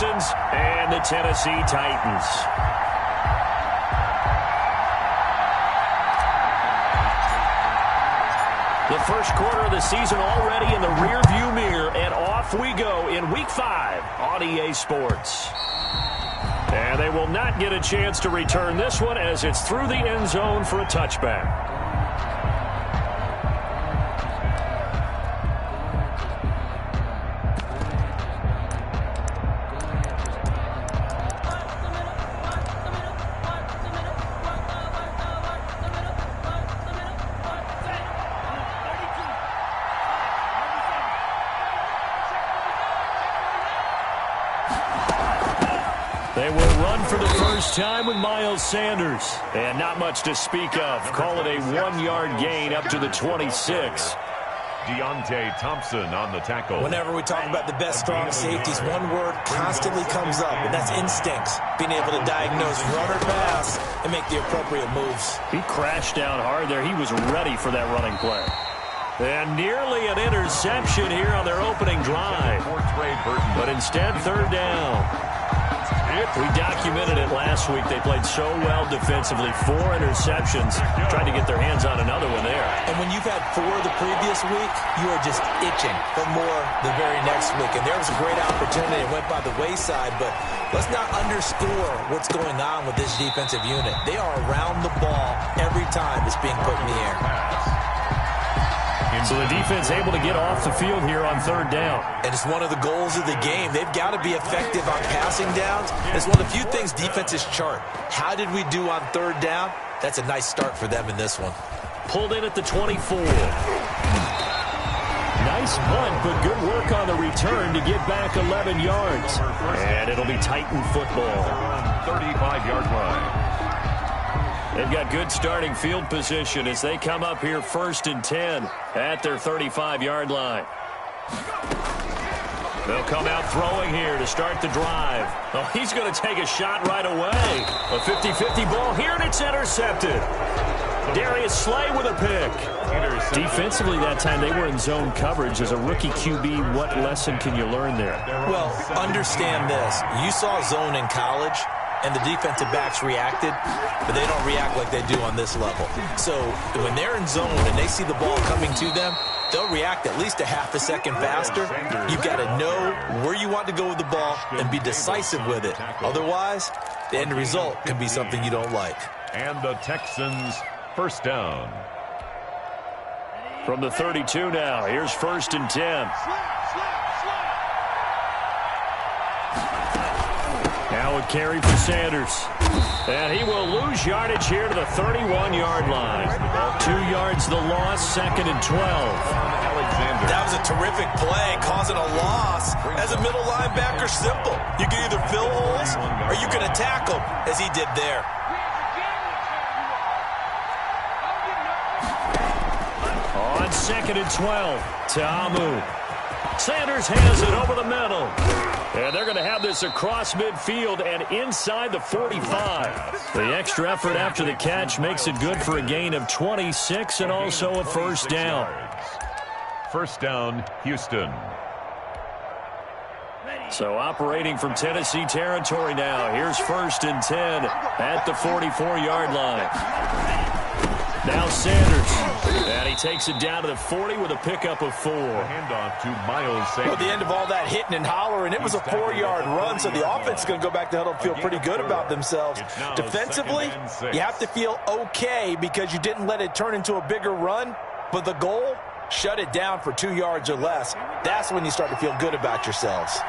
And the Tennessee Titans. The first quarter of the season already in the rearview mirror, and off we go in Week 5 on EA Sports. And they will not get a chance to return this one as it's through the end zone for a touchback. They will run for the first time with Miles Sanders. And not much to speak of. Call it a 1-yard gain up to the 26. Deontay Thompson on the tackle. Whenever we talk about the best strong safeties, one word constantly comes up, and that's instincts. Being able to diagnose run or pass and make the appropriate moves. He crashed down hard there. He was ready for that running play. And nearly an interception here on their opening drive. But instead, third down. We documented it last week. They played so well defensively. 4 interceptions. Tried to get their hands on another one there. And when you've had 4 the previous week, you are just itching for more the very next week. And there was a great opportunity. It went by the wayside, but let's not underscore what's going on with this defensive unit. They are around the ball every time it's being put in the air. So the defense able to get off the field here on third down. And it's one of the goals of the game. They've got to be effective on passing downs. It's one of the few things defenses chart. How did we do on third down? That's a nice start for them in this one. Pulled in at the 24. Nice punt, but good work on the return to get back 11 yards. And it'll be Titan football. 35-yard line. They've got good starting field position as they come up here 1st and 10 at their 35-yard line. They'll come out throwing here to start the drive. Oh, he's going to take a shot right away. A 50-50 ball here, and it's intercepted. Darius Slay with a pick. Defensively that time, they were in zone coverage. As a rookie QB, what lesson can you learn there? Well, understand this. You saw zone in college, and the defensive backs reacted, but they don't react like they do on this level. So when they're in zone and they see the ball coming to them, they'll react at least a half a second faster. You've got to know where you want to go with the ball and be decisive with it. Otherwise, the end result can be something you don't like. And the Texans first down. From the 32 now, here's 1st and 10. Now a carry for Sanders. And he will lose yardage here to the 31-yard line. 2 yards the loss, 2nd and 12. That was a terrific play, causing a loss. As a middle linebacker, simple. You can either fill holes or you can attack them, as he did there. On 2nd and 12, Ta'amu. Sanders has it over the middle. And they're going to have this across midfield and inside the 45. The extra effort after the catch makes it good for a gain of 26 and also a first down. First down, Houston. So operating from Tennessee territory now. Here's 1st and 10 at the 44-yard line. Now Sanders. And he takes it down to the 40 with a pickup of 4. Handoff to Miles Sanders. Well, at the end of all that hitting and hollering, it was a 4-yard run, so the offense is going to go back to huddle and feel pretty good about themselves. Defensively, you have to feel okay because you didn't let it turn into a bigger run, but the goal, shut it down for 2 yards or less. That's when you start to feel good about yourselves.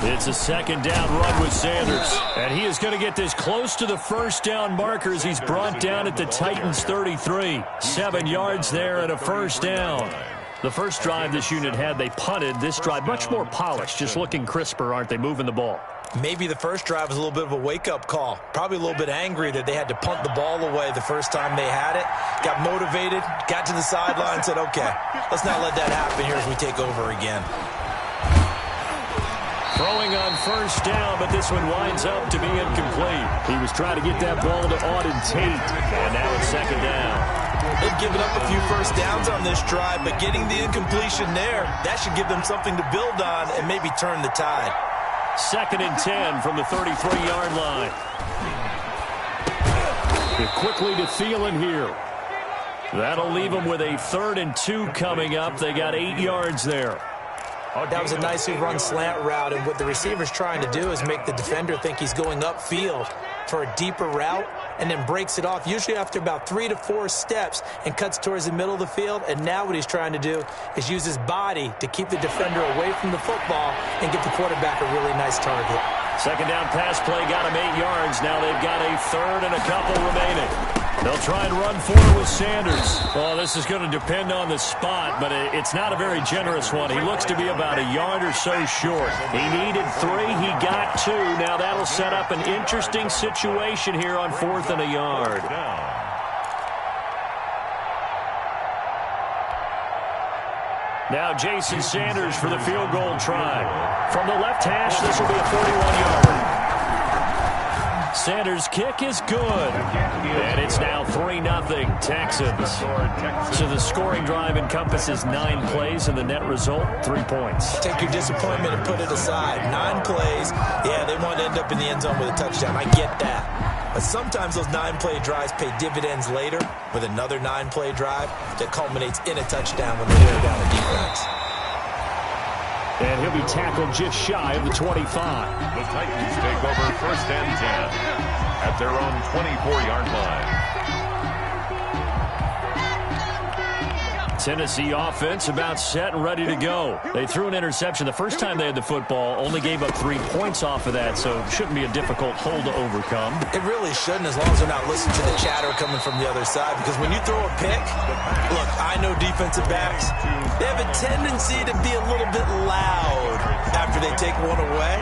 It's a 2nd down run with Sanders. And he is going to get this close to the first down marker as he's brought down at the Titans 33. 7 yards there and a first down. The first drive this unit had, they punted. This drive, much more polished, just looking crisper, aren't they, moving the ball? Maybe the first drive was a little bit of a wake-up call. Probably a little bit angry that they had to punt the ball away the first time they had it. Got motivated, got to the sideline, said, okay, let's not let that happen here as we take over again. Throwing on first down, but this one winds up to be incomplete. He was trying to get that ball to Auden Tate, and now it's 2nd down. They've given up a few first downs on this drive, but getting the incompletion there, that should give them something to build on and maybe turn the tide. 2nd and 10 from the 33-yard line. Quickly to Thielen here. That'll leave them with a 3rd and 2 coming up. They got 8 yards there. That was a nicely run slant route, and what the receiver's trying to do is make the defender think he's going upfield for a deeper route and then breaks it off, usually after about 3 to 4 steps, and cuts towards the middle of the field. And now what he's trying to do is use his body to keep the defender away from the football and give the quarterback a really nice target. 2nd down pass play got him 8 yards. Now they've got a 3rd and a couple remaining. They'll try and run forward with Sanders. Well, this is going to depend on the spot, but it's not a very generous one. He looks to be about a yard or so short. He needed 3. He got 2. Now that'll set up an interesting situation here on 4th and a yard. Now Jason Sanders for the field goal try. From the left hash, this will be a 41-yarder. Sanders' kick is good. And it's now 3-0 Texans. So the scoring drive encompasses 9 plays, and the net result, 3 points. Take your disappointment and put it aside. 9 plays. Yeah, they want to end up in the end zone with a touchdown. I get that. But sometimes those 9-play drives pay dividends later with another 9-play drive that culminates in a touchdown when they wear down a defense. And he'll be tackled just shy of the 25. The Titans take over 1st and 10 at their own 24-yard line. Tennessee offense about set and ready to go. They threw an interception the first time they had the football, only gave up 3 points off of that, so it shouldn't be a difficult hole to overcome. It really shouldn't, as long as they're not listening to the chatter coming from the other side, because when you throw a pick, look, I know defensive backs, they have a tendency to be a little bit loud after they take one away,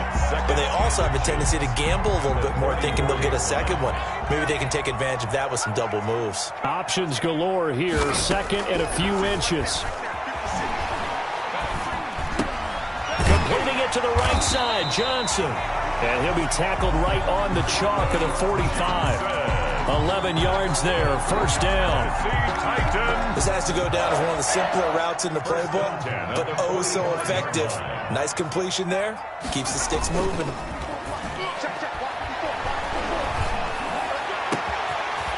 but they also have a tendency to gamble a little bit more, thinking they'll get a second one. Maybe they can take advantage of that with some double moves. Options galore here, 2nd and a few inches. Completing it to the right side, Johnson. And he'll be tackled right on the chalk at the 45. 11 yards there, 1st down. This has to go down as one of the simpler routes in the playbook, but oh so effective. Nice completion there. Keeps the sticks moving.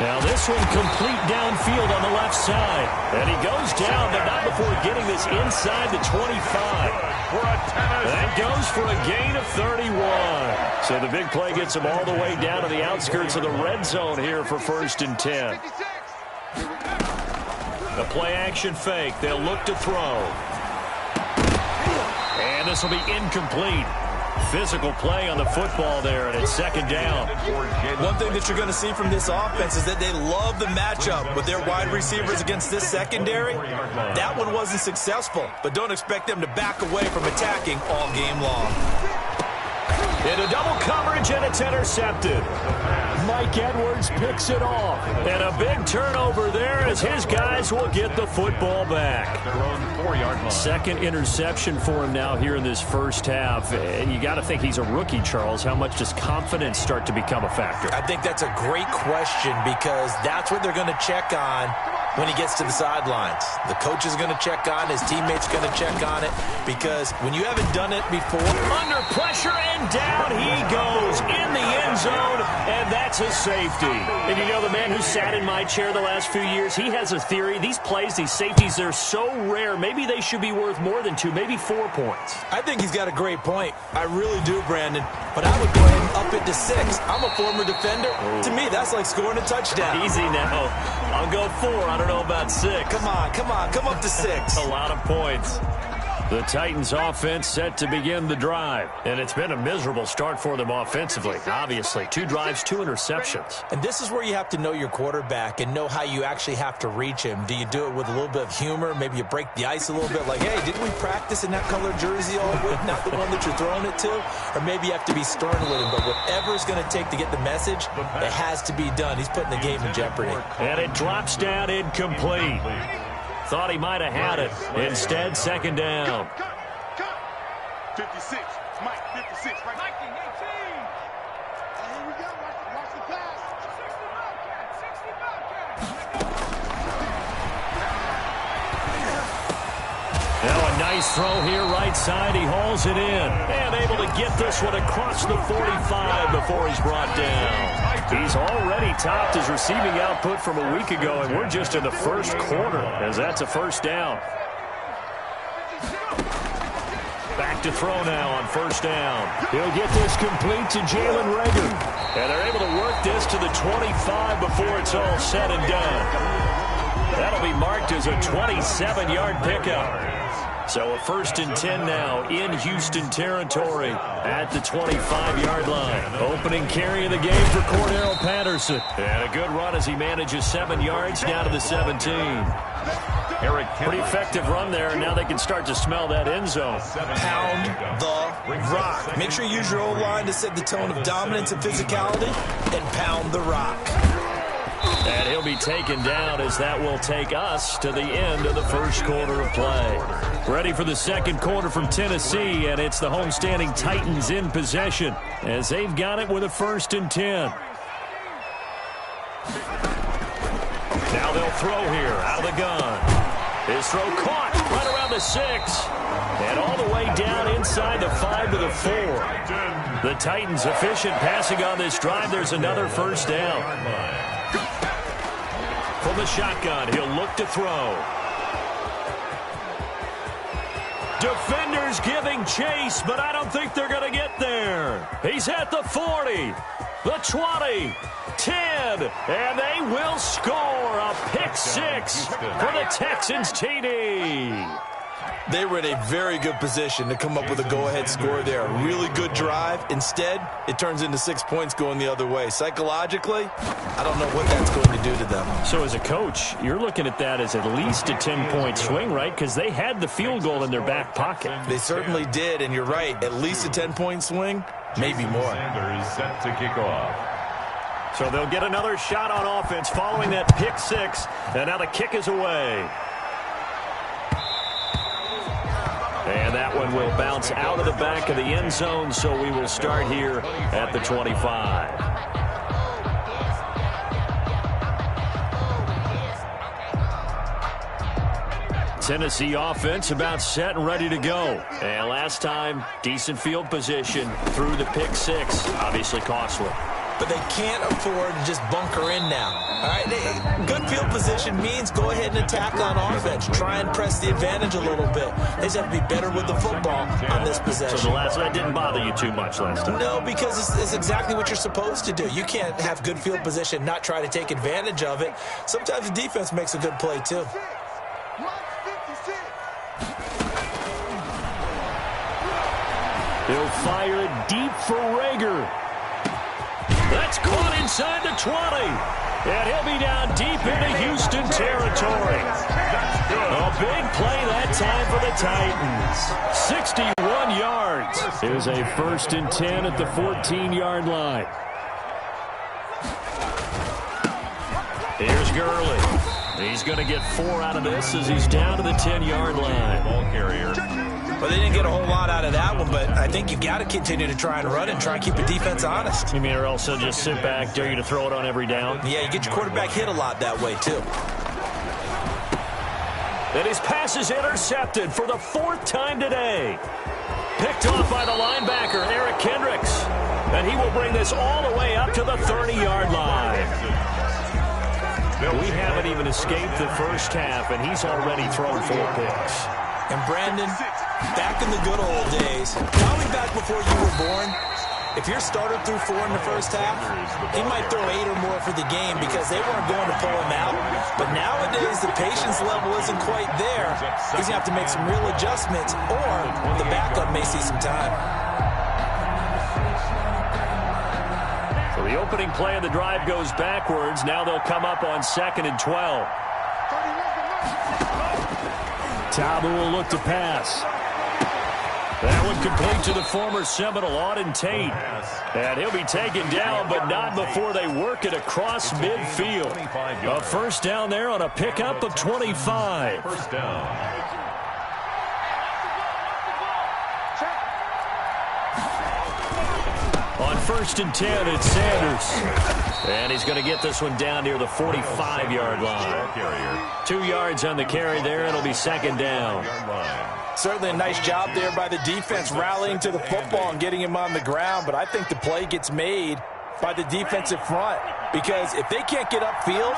Now this one complete downfield on the left side. And he goes down, but not before getting this inside the 25. That goes for a gain of 31. So the big play gets him all the way down to the outskirts of the red zone here for 1st and 10. The play action fake. They'll look to throw. And this will be incomplete. Physical play on the football there, and it's 2nd down. One thing that you're going to see from this offense is that they love the matchup with their wide receivers against this secondary. That one wasn't successful, but don't expect them to back away from attacking all game long. Into double coverage, and it's intercepted. Mike Edwards picks it off. And a big turnover there as his guys will get the football back. 2nd interception for him now here in this first half. And you got to think he's a rookie, Charles. How much does confidence start to become a factor? I think that's a great question, because that's what they're going to check on when he gets to the sidelines. The coach is going to check on, his teammates going to check on it, because when you haven't done it before. Under pressure, and down he goes in the end zone, and that's a safety. And you know, the man who sat in my chair the last few years, he has a theory. These plays, these safeties, they're so rare. Maybe they should be worth more than 2, maybe 4 points. I think he's got a great point. I really do, Brandon. But I would go ahead and up it to 6. I'm a former defender. Oh. To me, that's like scoring a touchdown. Easy now. I'll go 4. I don't know about 6. Come on. Come up to 6. A lot of points. The Titans offense set to begin the drive. And it's been a miserable start for them offensively, obviously. 2 drives, 2 interceptions. And this is where you have to know your quarterback and know how you actually have to reach him. Do you do it with a little bit of humor? Maybe you break the ice a little bit, like, hey, didn't we practice in that color jersey all week, not the one that you're throwing it to? Or maybe you have to be stern with him. But whatever it's going to take to get the message, it has to be done. He's putting the game in jeopardy. And it drops down incomplete. Thought he might have had it. Instead, 2nd down. 56. Mike, 56. Mike, 18. Here we go. Watch the pass. 60 Bobcat. Nice throw here, right side. He hauls it in. And able to get this one across the 45 before he's brought down. He's already topped his receiving output from a week ago, and we're just in the first quarter, as that's a first down. Back to throw now on first down. He'll get this complete to Jalen Reagor. And they're able to work this to the 25 before it's all said and done. That'll be marked as a 27-yard pickup. So a 1st and 10 now in Houston territory at the 25-yard line. Opening carry of the game for Cordero Patterson. And a good run as he manages 7 yards down to the 17. Pretty effective run there, and now they can start to smell that end zone. Pound the rock. Make sure you use your O-line to set the tone of dominance and physicality, and pound the rock. And he'll be taken down as that will take us to the end of the first quarter of play. Ready for the second quarter from Tennessee, and it's the homestanding Titans in possession as they've got it with a 1st and 10. Now they'll throw here out of the gun. His throw caught right around the 6. And all the way down inside the 5 to the 4. The Titans efficient passing on this drive. There's another first down. From the shotgun, he'll look to throw. Defenders giving chase, but I don't think they're going to get there. He's at the 40, the 20, 10, and they will score a pick 6 for the Texans TD. They were in a very good position to come up with a go-ahead score there. A really good drive. Instead, it turns into 6 points going the other way. Psychologically, I don't know what that's going to do to them. So as a coach, you're looking at that as at least a 10-point swing, right? Because they had the field goal in their back pocket. They certainly did, and you're right. At least a 10-point swing, maybe more. Sanders set to kick off. So they'll get another shot on offense following that pick 6, and now the kick is away. And that one will bounce out of the back of the end zone, so we will start here at the 25. Tennessee offense about set and ready to go. And last time, decent field position through the pick 6, obviously costly. But they can't afford to just bunker in now. All right, good field position means go ahead and attack on offense. Try and press the advantage a little bit. They just have to be better with the football on this possession. So that didn't bother you too much last time? No, because it's exactly what you're supposed to do. You can't have good field position, not try to take advantage of it. Sometimes the defense makes a good play, too. He'll fire it deep for Reagor. That's caught inside the 20. And he'll be down deep into Houston territory. A big play that time for the Titans. 61 yards. Here's a 1st and 10 at the 14-yard line. Here's Gurley. He's going to get 4 out of this as he's down to the 10-yard line. Ball carrier. Well, they didn't get a whole lot out of that one, but I think you've got to continue to try and run and try and keep the defense honest. You mean or else they'll just sit back, dare you to throw it on every down? Yeah, you get your quarterback hit a lot that way, too. And his pass is intercepted for the 4th time today. Picked off by the linebacker, Eric Kendricks. And he will bring this all the way up to the 30-yard line. We haven't even escaped the first half, and he's already thrown 4 picks. And Brandon, back in the good old days, probably back before you were born, if your starter threw 4 in the first half, he might throw 8 or more for the game because they weren't going to pull him out. But nowadays, the patience level isn't quite there. He's going to have to make some real adjustments, or the backup may see some time. So the opening play of the drive goes backwards. Now they'll come up on 2nd and 12. Tabu will look to pass. That one complete to the former Seminole, Auden Tate. And he'll be taken down, but not before they work it across midfield. A first down there on a pickup of 25. First down. On 1st and 10, it's Sanders. And he's going to get this one down near the 45-yard line. 2 yards on the carry there. It'll be 2nd down. Certainly a nice job there by the defense rallying to the football and getting him on the ground, but I think the play gets made by the defensive front because if they can't get upfield,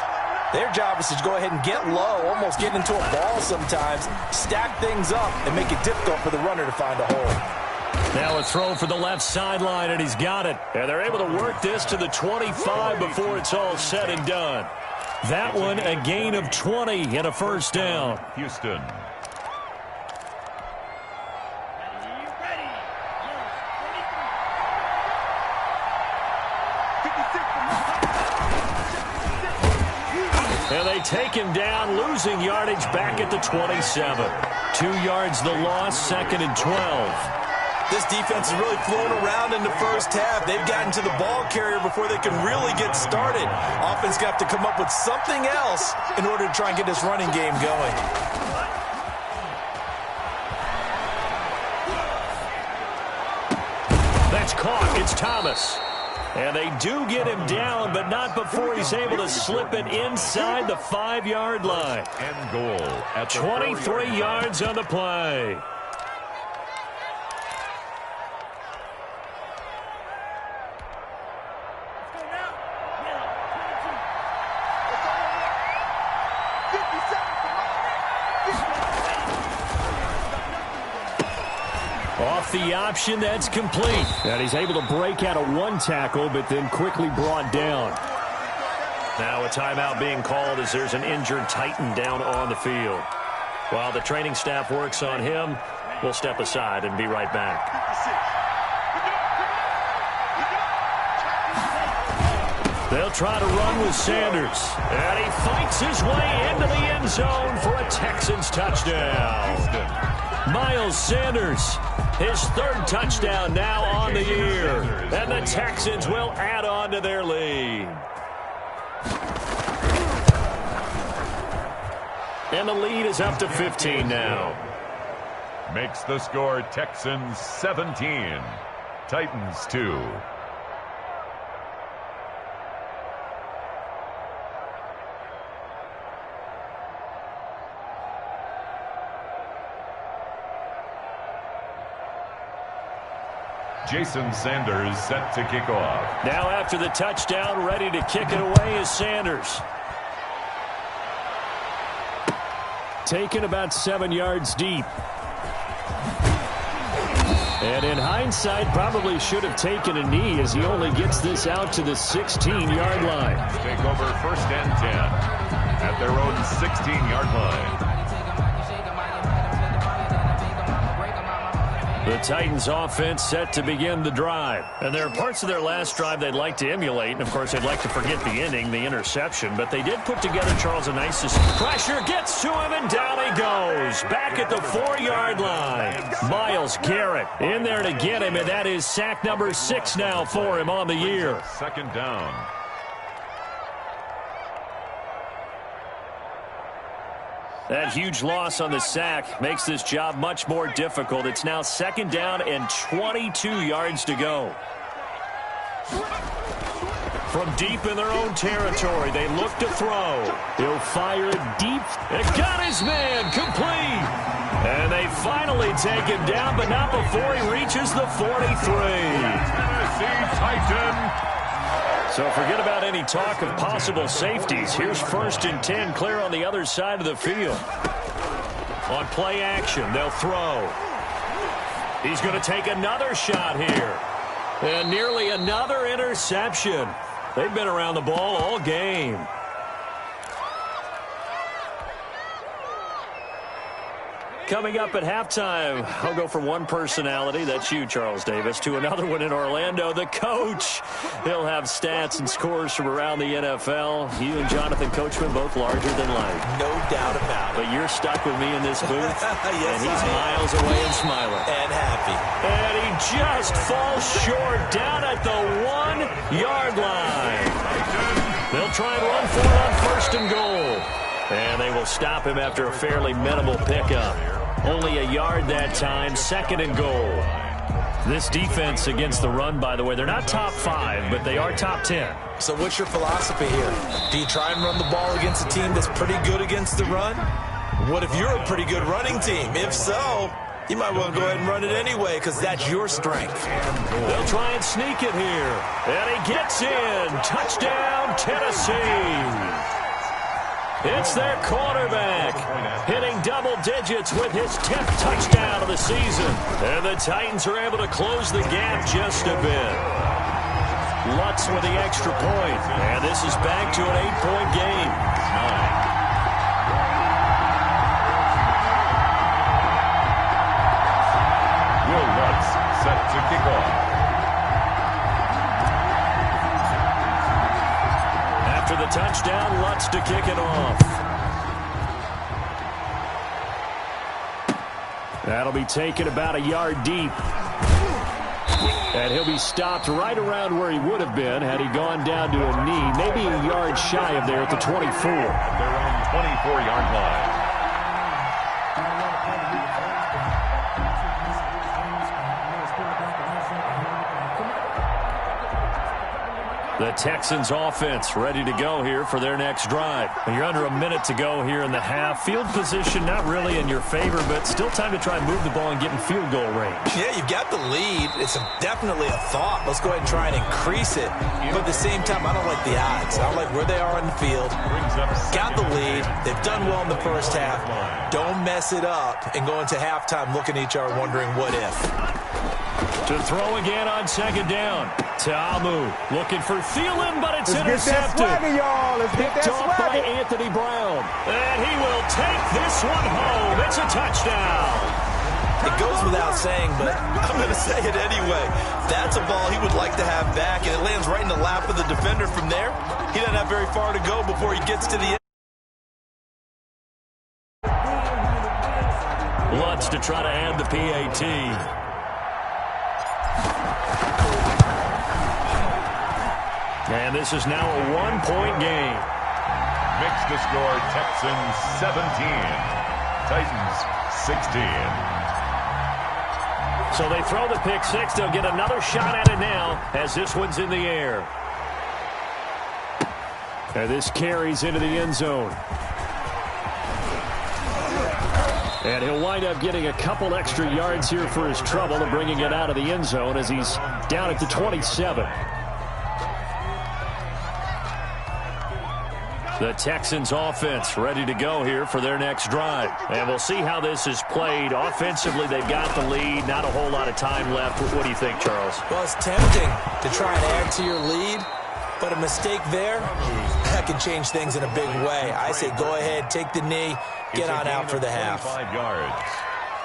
their job is to go ahead and get low, almost get into a ball sometimes, stack things up, and make it difficult for the runner to find a hole. Now a throw for the left sideline, and he's got it. And they're able to work this to the 25 before it's all said and done. That one, a gain of 20 and a first down. Houston. And they take him down, losing yardage back at the 27. 2 yards the loss, 2nd and 12. This defense is really flown around in the first half. They've gotten to the ball carrier before they can really get started. Offense got to come up with something else in order to try and get this running game going. That's caught. It's Thomas. And they do get him down, but not before he's able to slip it inside the 5-yard line. And goal at 23 yards on the play. Off the option, that's complete. And he's able to break out of 1 tackle, but then quickly brought down. Now a timeout being called as there's an injured Titan down on the field. While the training staff works on him, we'll step aside and be right back. They'll try to run with Sanders. And he fights his way into the end zone for a Texans touchdown. Miles Sanders, his 3rd touchdown now on the year. And the Texans will add on to their lead. And the lead is up to 15 now. Makes the score Texans 17, Titans 2. Jason Sanders set to kick off. Now after the touchdown, ready to kick it away is Sanders. Taken about 7 yards deep. And in hindsight, probably should have taken a knee as he only gets this out to the 16-yard line. Take over 1st and 10 at their own 16-yard line. The Titans offense set to begin the drive. And there are parts of their last drive they'd like to emulate. And, of course, they'd like to forget the inning, the interception. But they did put together Charles a nice pressure. Gets to him, and down he goes. Back at the 4-yard line. Myles Garrett in there to get him. And that is sack number 6 now for him on the year. 2nd down. That huge loss on the sack makes this job much more difficult. It's now 2nd down and 22 yards to go. From deep in their own territory, they look to throw. He'll fire it deep. It got his man complete. And they finally take him down, but not before he reaches the 43. Tennessee Titan. So forget about any talk of possible safeties. Here's 1st and 10, clear on the other side of the field. On play action, they'll throw. He's going to take another shot here. And nearly another interception. They've been around the ball all game. Coming up at halftime, I'll go from one personality, that's you, Charles Davis, to another one in Orlando, the coach. He'll have stats and scores from around the NFL. You and Jonathan Coachman, both larger than life. No doubt about it. But you're stuck with me in this booth, yes, and he's miles away and smiling. And happy. And he just falls short down at the 1-yard line. They'll try and run for it on 1st and goal. And they will stop him after a fairly minimal pickup. Only a yard that time, 2nd and goal. This defense against the run, by the way, they're not top 5, but they are top 10. So what's your philosophy here? Do you try and run the ball against a team that's pretty good against the run? What if you're a pretty good running team? If so, you might want to go ahead and run it anyway because that's your strength. They'll try and sneak it here. And he gets in. Touchdown, Tennessee. It's their quarterback hitting double digits with his 10th touchdown of the season. And the Titans are able to close the gap just a bit. Lutz with the extra point. And this is back to an 8-point game. 9. Will Lutz set to kick off. After the touchdown, Lutz to kick it off. That'll be taken about a yard deep. And he'll be stopped right around where he would have been had he gone down to a knee, maybe a yard shy of there at the 24. At their own 24-yard line. The Texans offense ready to go here for their next drive. You're under a minute to go here in the half. Field position not really in your favor, but still time to try and move the ball and get in field goal range. Yeah, you've got the lead. It's definitely a thought. Let's go ahead and try and increase it. But at the same time, I don't like the odds. I don't like where they are on the field. Got the lead. They've done well in the first half. Don't mess it up and go into halftime looking at each other wondering what if. To throw again on second down. Ta'amu looking for Thielen, but it's intercepted. Picked off by Anthony Brown. And he will take this one home. It's a touchdown. It goes without saying, but I'm going to say it anyway. That's a ball he would like to have back, and it lands right in the lap of the defender from there. He doesn't have very far to go before he gets to the end. Lutz to try to add the PAT. And this is now a one-point game. Makes the score Texans 17, Titans 16. So they throw the pick six. They'll get another shot at it now as this one's in the air. And this carries into the end zone. And he'll wind up getting a couple extra yards here for his trouble and bringing it out of the end zone as he's down at the 27. The Texans offense ready to go here for their next drive. And we'll see how this is played. Offensively, they've got the lead. Not a whole lot of time left. What do you think, Charles? Well, it's tempting to try and add to your lead, but a mistake there, that can change things in a big way. I say go ahead, take the knee, get on out for the half.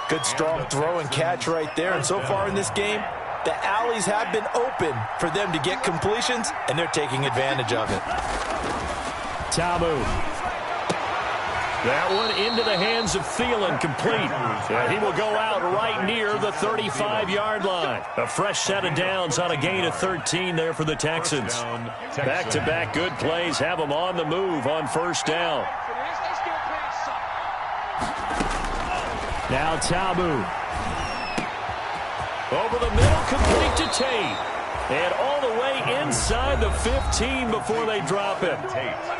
Good strong throw and catch right there. And so far in this game, the alleys have been open for them to get completions, and they're taking advantage of it. Ta'amu. That one into the hands of Thielen, complete. And he will go out right near the 35-yard line. A fresh set of downs on a gain of 13 there for the Texans. Back-to-back good plays have them on the move on first down. Now Ta'amu. Over the middle, complete to Tate. And all the way inside the 15 before they drop it.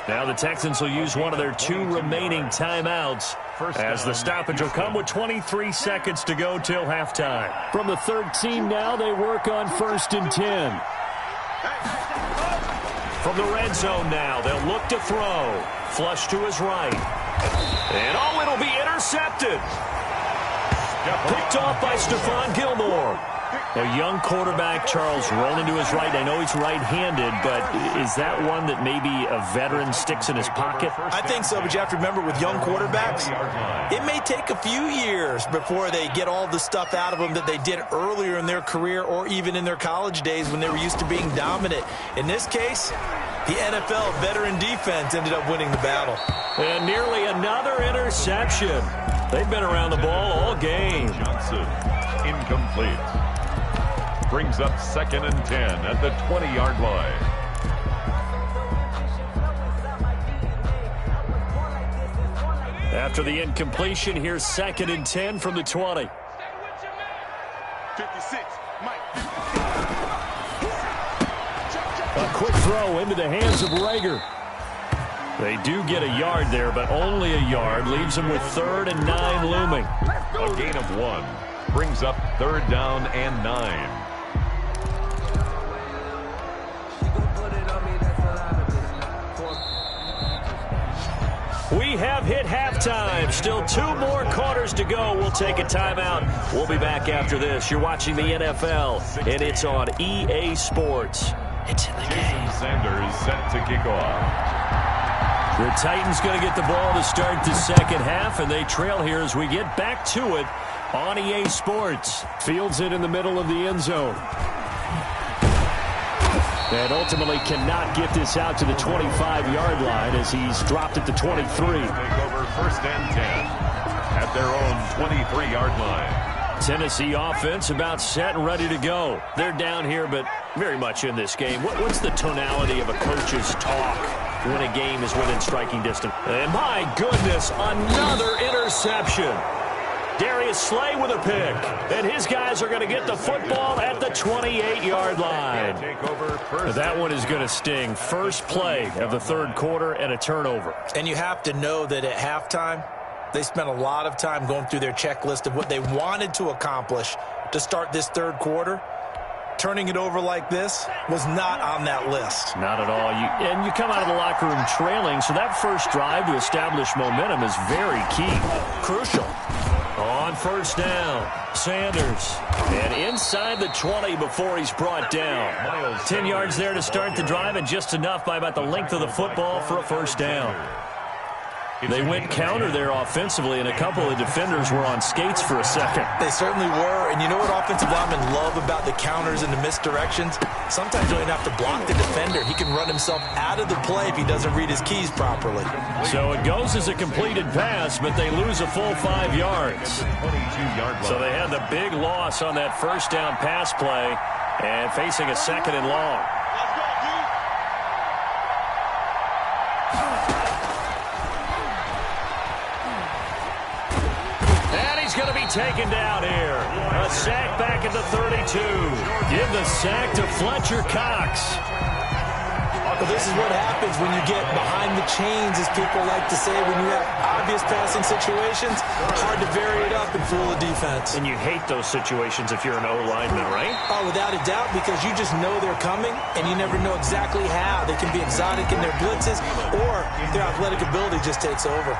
Now the Texans will use one of their two remaining timeouts as the stoppage will come with 23 seconds to go till halftime. From the 13 now, they work on 1st and 10. From the red zone now, they'll look to throw. Flush to his right. And oh, it'll be intercepted. Picked off by Stephon Gilmore. A young quarterback, Charles, rolling to his right. I know he's right-handed, but is that one that maybe a veteran sticks in his pocket? I think so, but you have to remember with young quarterbacks, it may take a few years before they get all the stuff out of them that they did earlier in their career or even in their college days when they were used to being dominant. In this case, the NFL veteran defense ended up winning the battle. And nearly another interception. They've been around the ball all game. Johnson, incomplete. Brings up 2nd and 10 at the 20-yard line. After the incompletion, here's 2nd and 10 from the 20. 56, Mike. A quick throw into the hands of Rager. They do get a yard there, but only a yard. Leaves them with 3rd and 9 looming. A gain of 1. Brings up 3rd down and 9. We have hit halftime. Still 2 more quarters to go. We'll take a timeout. We'll be back after this. You're watching the NFL, and it's on EA Sports. It's in the game. Sanders set to kick off. The Titans going to get the ball to start the second half, and they trail here as we get back to it on EA Sports. Fields it in the middle of the end zone. And ultimately cannot get this out to the 25-yard line as he's dropped at the 23. Take over 1st and 10 at their own 23-yard line. Tennessee offense about set and ready to go. They're down here, but very much in this game. What's the tonality of a coach's talk when a game is within striking distance? And my goodness, another interception. Darius Slay with a pick, and his guys are going to get the football at the 28-yard line. That one is going to sting. First play of the 3rd quarter and a turnover. And you have to know that at halftime, they spent a lot of time going through their checklist of what they wanted to accomplish to start this 3rd quarter. Turning it over like this was not on that list. Not at all. And you come out of the locker room trailing, so that first drive to establish momentum is very key. Crucial. On 1st down, Sanders. And inside the 20 before he's brought down. 10 yards there to start the drive, and just enough by about the length of the football for a 1st down. They went counter there offensively, and a couple of defenders were on skates for a second. They certainly were, and you know what offensive linemen love about the counters and the misdirections? Sometimes you don't even have to block the defender. He can run himself out of the play if he doesn't read his keys properly. So it goes as a completed pass, but they lose a full 5 yards. So they had the big loss on that 1st down pass play and facing a 2nd and long. Going to be taken down here. A sack back at the 32. Give the sack to Fletcher Cox. Well, this is what happens when you get behind the chains, as people like to say, when you have obvious passing situations. Hard to vary it up and fool the defense. And you hate those situations if you're an O-lineman, right? Oh, without a doubt, because you just know they're coming, and you never know exactly how. They can be exotic in their blitzes, or their athletic ability just takes over.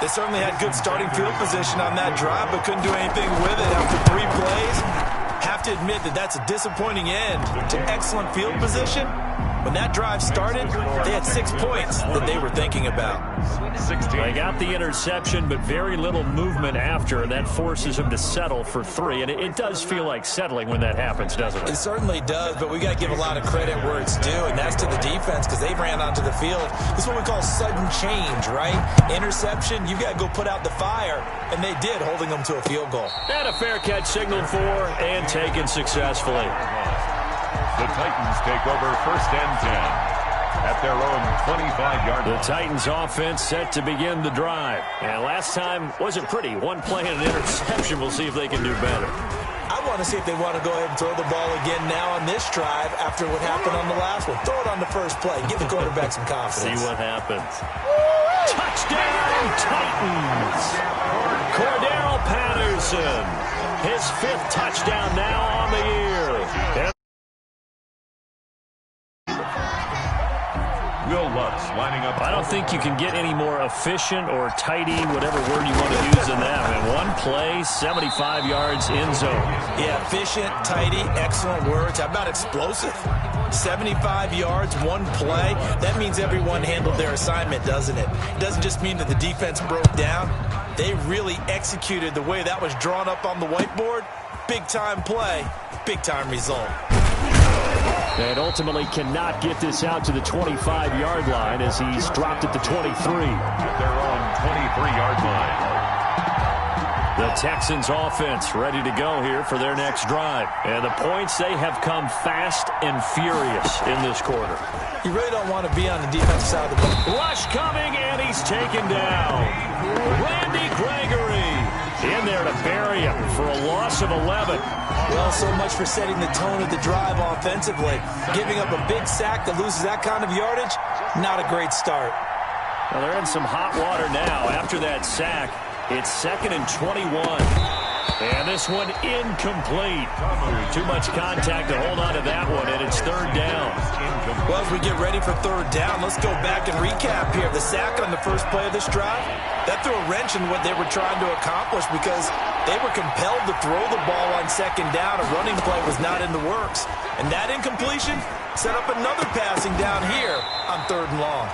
They certainly had good starting field position on that drive, but couldn't do anything with it after 3 plays. Have to admit that that's a disappointing end to excellent field position. When that drive started, they had 6 points that they were thinking about. They got the interception, but very little movement after, and that forces them to settle for 3. And it does feel like settling when that happens, doesn't it? It certainly does, but we got to give a lot of credit where it's due, and that's to the defense because they ran onto the field. This is what we call sudden change, right? Interception, you got to go put out the fire, and they did, holding them to a field goal. And a fair catch signaled for and taken successfully. The Titans take over 1st and 10 at their own 25-yard line. The Titans offense set to begin the drive. And last time wasn't pretty. 1 play and an interception. We'll see if they can do better. I want to see if they want to go ahead and throw the ball again now on this drive after what happened on the last one. Throw it on the first play. Give the quarterback some confidence. See what happens. Touchdown, Titans! Cordero Patterson. His 5th touchdown now on the year. Will Lutz lining up. I don't think you can get any more efficient or tidy, whatever word you want to use in that. I mean, 1 play, 75 yards, end zone. Yeah, efficient, tidy, excellent words. How about explosive? 75 yards, 1 play. That means everyone handled their assignment, doesn't it? It doesn't just mean that the defense broke down. They really executed the way that was drawn up on the whiteboard. Big-time play, big-time result. And ultimately cannot get this out to the 25-yard line as he's dropped at the 23. At their own 23-yard line. The Texans offense ready to go here for their next drive. And the points, they have come fast and furious in this quarter. You really don't want to be on the defensive side of the ball. Rush coming, and he's taken down. Randy Gregory in there to bury him for a loss of 11. Well, so much for setting the tone of the drive offensively. Giving up a big sack that loses that kind of yardage, not a great start. Well, they're in some hot water now. After that sack, it's 2nd and 21. And this one incomplete. Too much contact to hold on to that one, and it's third down. Well, as we get ready for third down, let's go back and recap here. The sack on the first play of this drive, that threw a wrench in what they were trying to accomplish because they were compelled to throw the ball on second down. A running play was not in the works. And that incompletion set up another passing down here on third and long.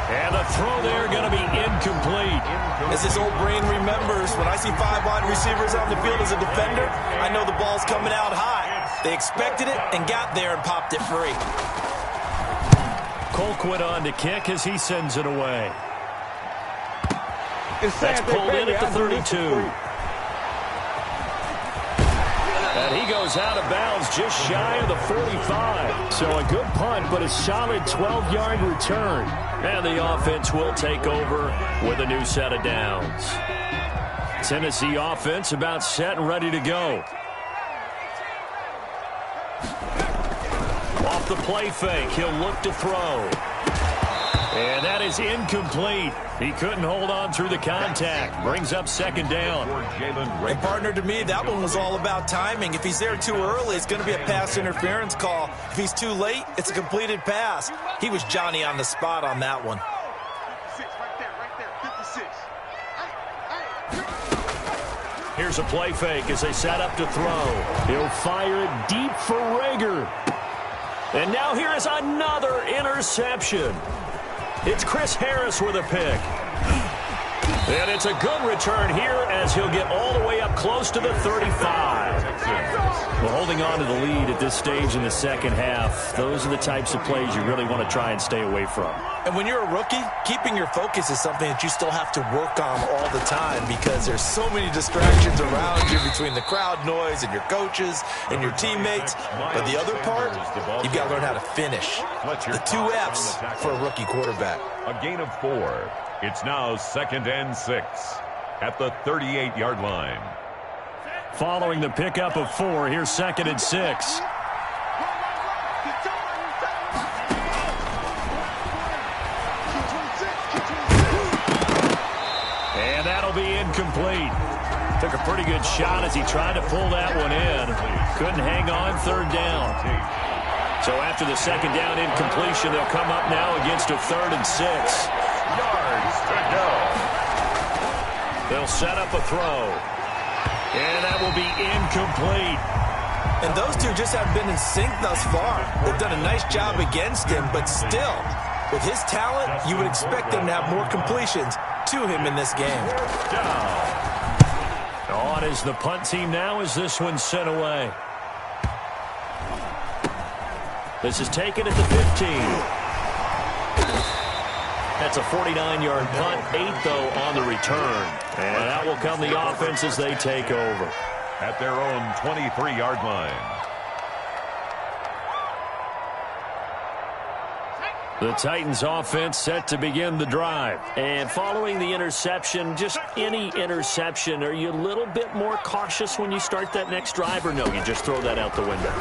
And the throw there going to be incomplete. As this old brain remembers, when I see 5 wide receivers on the field as a defender, I know the ball's coming out high. They expected it and got there and popped it free. Colquitt on to kick as he sends it away. That's pulled in at the 32. And he goes out of bounds just shy of the 45. So a good punt, but a solid 12-yard return. And the offense will take over with a new set of downs. Tennessee offense about set and ready to go. Off the play fake, he'll look to throw. And that is incomplete. He couldn't hold on through the contact. Brings up second down. And partner, to me, that one was all about timing. If he's there too early, it's going to be a pass interference call. If he's too late, it's a completed pass. He was Johnny on the spot on that one. 56, right there, 56. Here's a play fake as they set up to throw. He'll fire it deep for Rager. And now here is another interception. It's Chris Harris with a pick. And it's a good return here as he'll get all the way up close to the 35. Well, holding on to the lead at this stage in the second half, those are the types of plays you really want to try and stay away from. And when you're a rookie, keeping your focus is something that you still have to work on all the time because there's so many distractions around you between the crowd noise and your coaches and your teammates. But the other part, you've got to learn how to finish. The 2 F's for a rookie quarterback. A gain of 4. It's now 2nd and 6 at the 38-yard line. Following the pickup of 4, here's 2nd and 6. And that'll be incomplete. Took a pretty good shot as he tried to pull that one in. Couldn't hang on, third down. So after the second down incompletion, they'll come up now against a 3rd and 6. Yards to go. They'll set up a throw. And that will be incomplete. And those two just haven't been in sync thus far. They've done a nice job against him, but still, with his talent, you would expect them to have more completions to him in this game. On is the punt team now as this one's sent away. This is taken at the 15. That's a 49-yard punt, 8 though on the return. And out will come the offense as they take over. At their own 23-yard line. The Titans offense set to begin the drive. And following the interception, just any interception, are you a little bit more cautious when you start that next drive, or no, you just throw that out the window?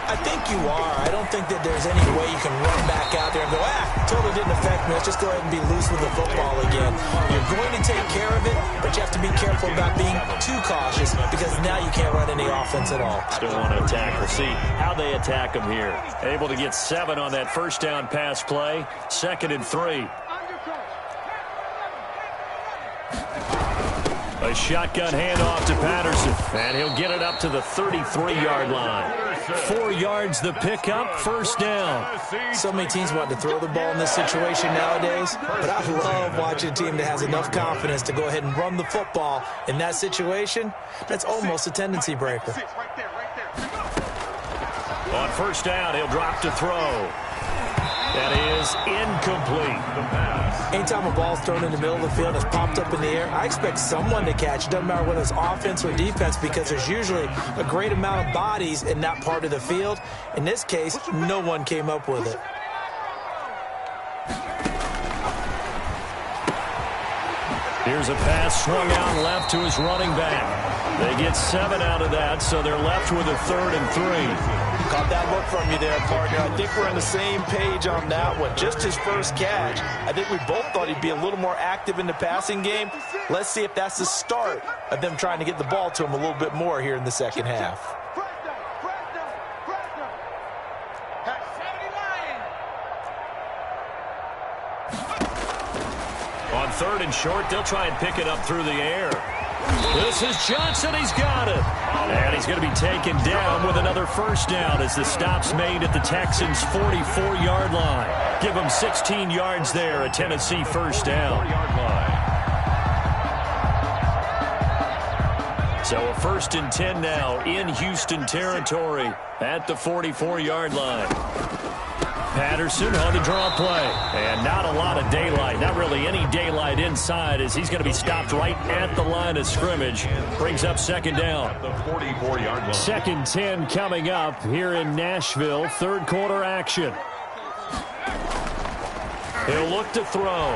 I think you are. I don't think that there's any way you can run back out there and go, totally didn't affect me. Let's just go ahead and be loose with the football again. You're going to take care of it, but you have to be careful about being too cautious because now you can't run any offense at all. Still want to attack. We'll see how they attack them here. Able to get 7 on that first down pass play. 2nd and 3. A shotgun handoff to Patterson. And he'll get it up to the 33-yard line. 4 yards the pickup, first down. So many teams want to throw the ball in this situation nowadays, but I love watching a team that has enough confidence to go ahead and run the football. In that situation, that's almost a tendency breaker. On first down, he'll drop to throw. That is incomplete. Anytime a ball's thrown in the middle of the field, it's popped up in the air, I expect someone to catch. It doesn't matter whether it's offense or defense because there's usually a great amount of bodies in that part of the field. In this case, no one came up with it. Here's a pass swung out left to his running back. They get 7 out of that, so they're left with a 3rd and 3. Caught that look from you there, partner. I think we're on the same page on that one. Just his first catch. I think we both thought he'd be a little more active in the passing game. Let's see if that's the start of them trying to get the ball to him a little bit more here in the second half. On 3rd and short, they'll try and pick it up through the air. This is Johnson. He's got it. And he's going to be taken down with another first down as the stop's made at the Texans' 44-yard line. Give them 16 yards there, a Tennessee first down. So a 1st and 10 now in Houston territory at the 44-yard line. Patterson on the draw play. And not a lot of daylight. Not really any daylight inside as he's going to be stopped right at the line of scrimmage. Brings up 2nd down. The 44-yard line. 2nd 10 coming up here in Nashville. 3rd quarter action. He'll look to throw.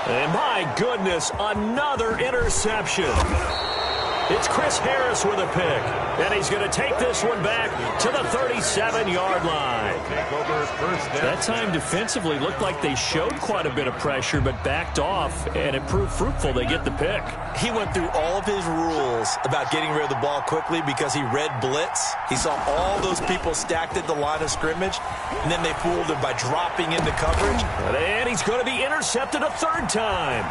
And my goodness, another interception. It's Chris Harris with a pick. And he's going to take this one back to the 37-yard line. That time defensively looked like they showed quite a bit of pressure but backed off, and it proved fruitful. They get the pick. He went through all of his rules about getting rid of the ball quickly because he read blitz. He saw all those people stacked at the line of scrimmage, and then they fooled him by dropping into coverage. And he's going to be intercepted a 3rd time.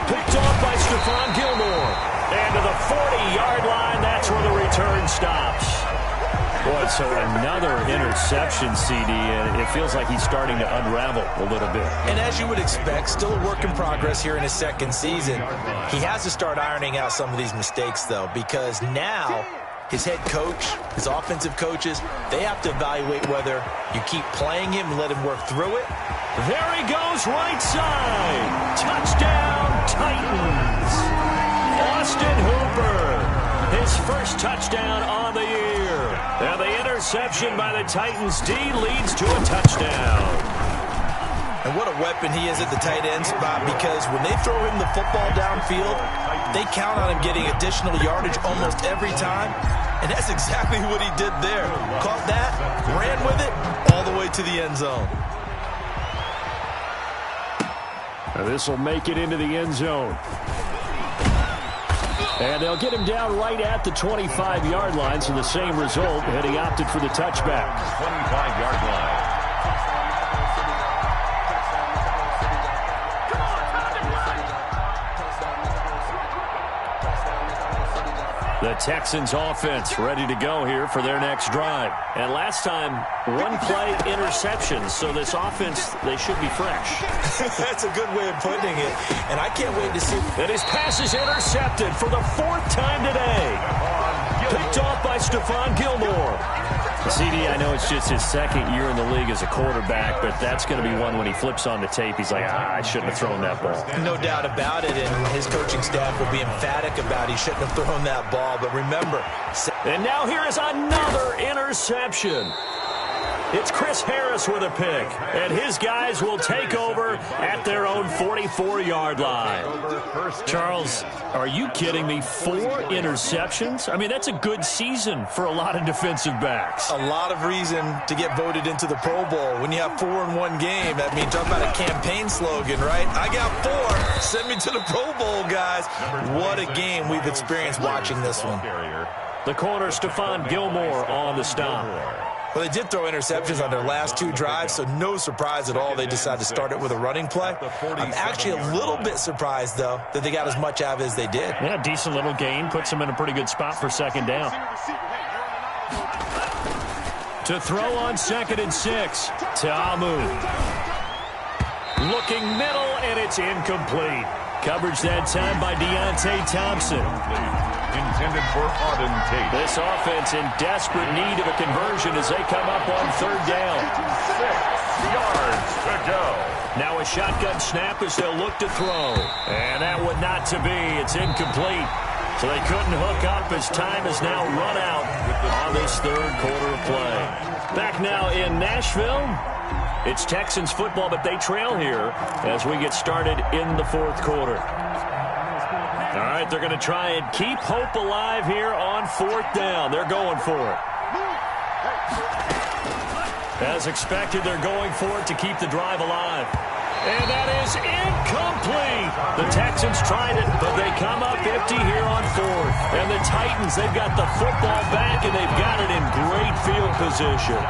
Picked off by Stephon Gilmore. And to the 40-yard line, that's where the return stops. Boy, so another interception, CD, and it feels like he's starting to unravel a little bit. And as you would expect, still a work in progress here in his 2nd season. He has to start ironing out some of these mistakes, though, because now his head coach, his offensive coaches, they have to evaluate whether you keep playing him and let him work through it. There he goes, right side. Touchdown, Titans. Austin Hooper, his first touchdown on the year. And the interception by the Titans D leads to a touchdown. And what a weapon he is at the tight end spot, because when they throw him the football downfield, they count on him getting additional yardage almost every time. And that's exactly what he did there. Caught that, ran with it, all the way to the end zone. This will make it into the end zone. And they'll get him down right at the 25-yard line, so the same result, and he opted for the touchback. 25-yard line. The Texans offense ready to go here for their next drive. And last time, 1-play interceptions, so this offense, they should be fresh. That's a good way of putting it, and I can't wait to see. And his pass is intercepted for the 4th time today. Picked off by Stephon Gilmore. CD, I know it's just his 2nd year in the league as a quarterback, but that's going to be one when he flips on the tape. He's like, I shouldn't have thrown that ball. No doubt about it, and his coaching staff will be emphatic about he shouldn't have thrown that ball. But remember. And now here is another interception. It's Chris Harris with a pick, and his guys will take over at their own 44-yard line. Charles, are you kidding me? 4 interceptions? I mean, that's a good season for a lot of defensive backs. A lot of reason to get voted into the Pro Bowl. When you have 4 in one game, that means talk about a campaign slogan, right? I got 4. Send me to the Pro Bowl, guys. What a game we've experienced watching this one. The corner, Stephon Gilmore on the stop. Well, they did throw interceptions on their last 2 drives, so no surprise at all they decided to start it with a running play. I'm actually a little bit surprised, though, that they got as much out of it as they did. Yeah, decent little gain. Puts them in a pretty good spot for 2nd down. To throw on 2nd and 6. Ta'amu. Looking middle, and it's incomplete. Coverage that time by Deontay Thompson. Intended for Auden Tate. This offense in desperate need of a conversion as they come up on 3rd down. 6 yards to go. Now a shotgun snap as they'll look to throw. And that would not to be. It's incomplete. So they couldn't hook up as time is now run out on this 3rd quarter of play. Back now in Nashville. It's Texans football, but they trail here as we get started in the 4th quarter. All right. right, they're going to try and keep hope alive here on 4th down. They're going for it. As expected, they're going for it to keep the drive alive. And that is incomplete. The Texans tried it, but they come up empty here on 4th. And the Titans, they've got the football back, and they've got it in great field position.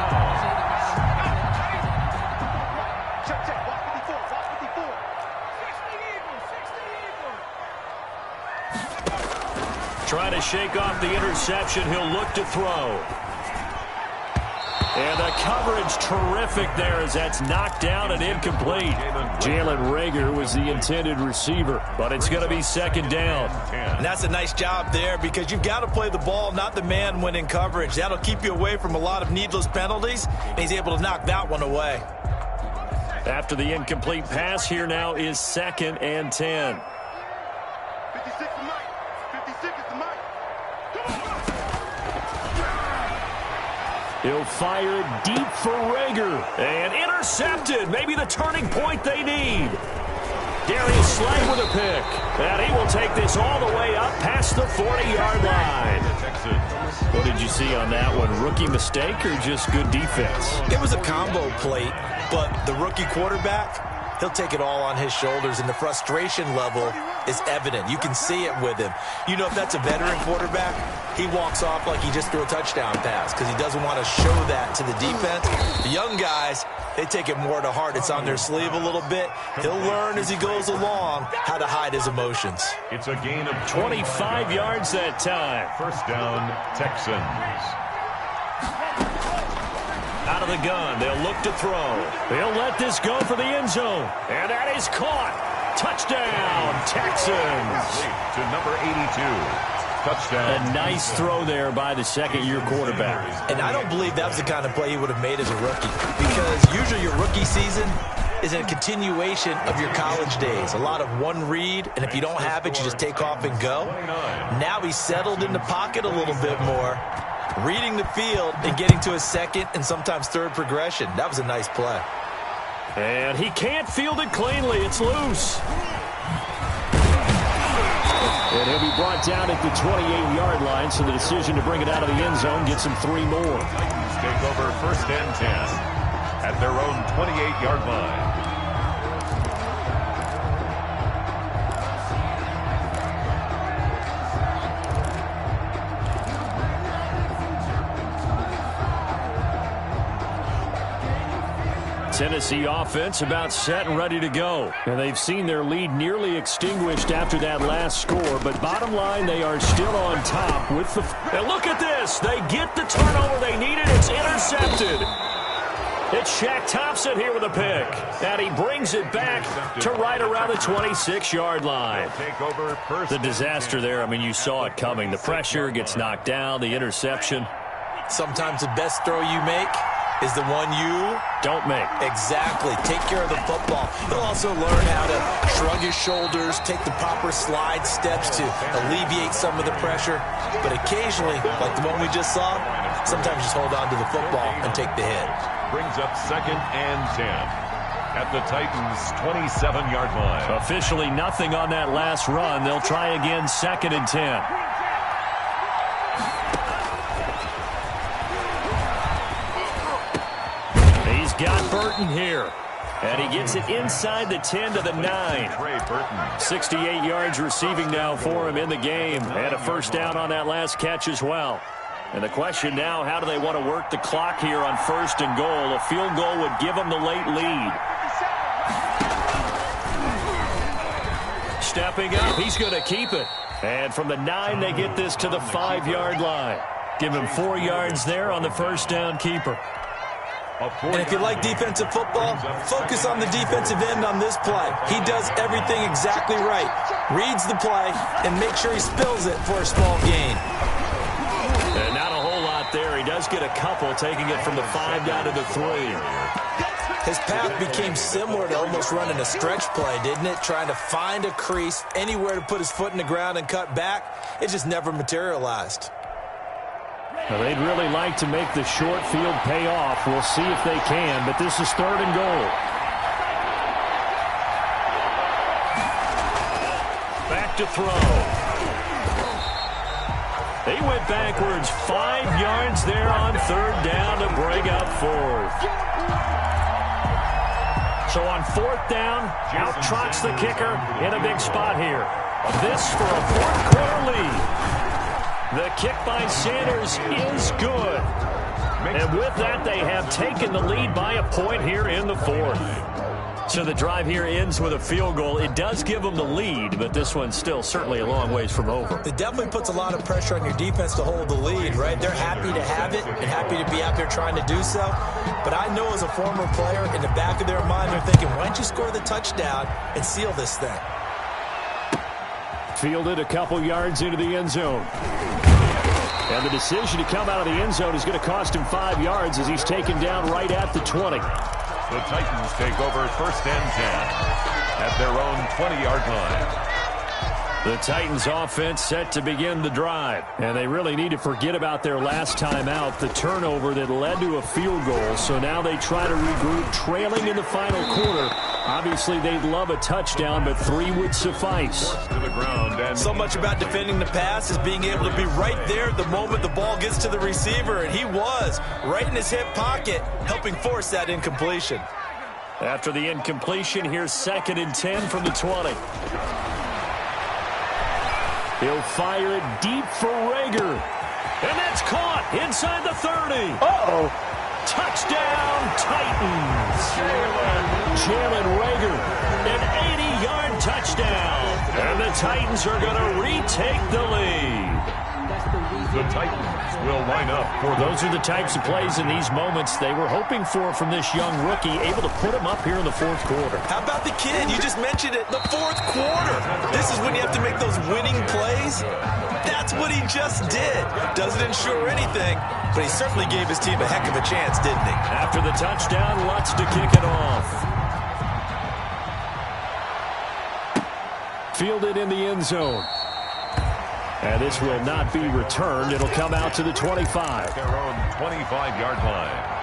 Trying to shake off the interception. He'll look to throw. And the coverage terrific there as that's knocked down and incomplete. Jalen Reagor was the intended receiver, but it's going to be 2nd down. And that's a nice job there because you've got to play the ball, not the man when in coverage. That'll keep you away from a lot of needless penalties, and he's able to knock that one away. After the incomplete pass, here now is 2nd and 10. 56 is Mike. 56 is Mike. He'll fire deep for Reagor. And intercepted. Maybe the turning point they need. Darius Slay with a pick. And he will take this all the way up past the 40-yard line. What did you see on that one? Rookie mistake or just good defense? It was a combo plate, but the rookie quarterback, he'll take it all on his shoulders, and the frustration level is evident. You can see it with him. You know, if that's a veteran quarterback, he walks off like he just threw a touchdown pass because he doesn't want to show that to the defense. The young guys, they take it more to heart. It's on their sleeve a little bit. He'll learn as he goes along how to hide his emotions. It's a gain of 25 yards that time. 1st down, Texans. Out of the gun, they'll look to throw. They'll let this go for the end zone. And that is caught. Touchdown, Texans. To number 82. Touchdown. A nice throw there by the 2nd-year quarterback. And I don't believe that was the kind of play he would have made as a rookie, because usually your rookie season is a continuation of your college days. A lot of one read, and if you don't have it, you just take off and go. Now he's settled in the pocket a little bit more, reading the field and getting to his 2nd and sometimes 3rd progression. That was a nice play. And he can't field it cleanly. It's loose. And he'll be brought down at the 28-yard line, so the decision to bring it out of the end zone gets him 3 more. Titans take over 1st and 10 at their own 28-yard line. Tennessee offense about set and ready to go. And they've seen their lead nearly extinguished after that last score. But bottom line, they are still on top with the... And look at this. They get the turnover they needed. It's intercepted. It's Shaq Thompson here with a pick. And he brings it back to right around the 26-yard line. The disaster there, I mean, you saw it coming. The pressure gets knocked down, the interception. Sometimes the best throw you make is the one you don't make. Exactly. Take care of the football. He'll also learn how to shrug his shoulders, take the proper slide steps to alleviate some of the pressure. But occasionally, like the one we just saw, sometimes just hold on to the football and take the hit. Brings up 2nd and 10 at the Titans' 27-yard line. Officially nothing on that last run. They'll try again 2nd and 10. Got Burton here. And he gets it inside the 10 to the 9. 68 yards receiving now for him in the game. And a 1st down on that last catch as well. And the question now, how do they want to work the clock here on 1st and goal? A field goal would give them the late lead. Stepping up, he's going to keep it. And from the 9, they get this to the 5-yard line. Give him 4 yards there on the 1st down keeper. And if you like defensive football, focus on the defensive end on this play. He does everything exactly right. Reads the play and makes sure he spills it for a small gain. And not a whole lot there. He does get a couple, taking it from the 5 down to the 3. His path became similar to almost running a stretch play, didn't it? Trying to find a crease, anywhere to put his foot in the ground and cut back. It just never materialized. Well, they'd really like to make the short field pay off. We'll see if they can, but this is 3rd and goal. Back to throw. He went backwards 5 yards there on third down to bring up fourth. So on fourth down, out trots the kicker in a big spot here. This for a fourth-quarter lead. The kick by Sanders is good. And with that, they have taken the lead by a point here in the fourth. So the drive here ends with a field goal. It does give them the lead, but this one's still certainly a long ways from over. It definitely puts a lot of pressure on your defense to hold the lead, right? They're happy to have it and happy to be out there trying to do so. But I know as a former player, in the back of their mind, they're thinking, why don't you score the touchdown and seal this thing? Fielded a couple yards into the end zone. And the decision to come out of the end zone is going to cost him 5 yards as he's taken down right at the 20. The Titans take over first and 10 at their own 20-yard line. The Titans offense set to begin the drive. And they really need to forget about their last time out, the turnover that led to a field goal. So now they try to regroup, trailing in the final quarter. Obviously, they'd love a touchdown, but 3 would suffice. To the ground and so much about defending the pass is being able to be right there the moment the ball gets to the receiver. And he was right in his hip pocket, helping force that incompletion. After the incompletion, here's 2nd and 10 from the 20. He'll fire it deep for Rager. And that's caught inside the 30. Uh-oh. Touchdown, Titans. Jalen Rager, an 80-yard touchdown. And the Titans are going to retake the lead. the Titans will line up for those are the types of plays in these moments they were hoping for from this young rookie, able to put him up here in the fourth quarter. How about the kid? You just mentioned it, the fourth quarter. This is when you have to make those winning plays. That's what he just did. Doesn't ensure anything, but he certainly gave his team a heck of a chance, didn't he? After the touchdown, Lutz to kick it off. Fielded in the end zone. And this will not be returned. It'll come out to the 25. their own 25-yard line.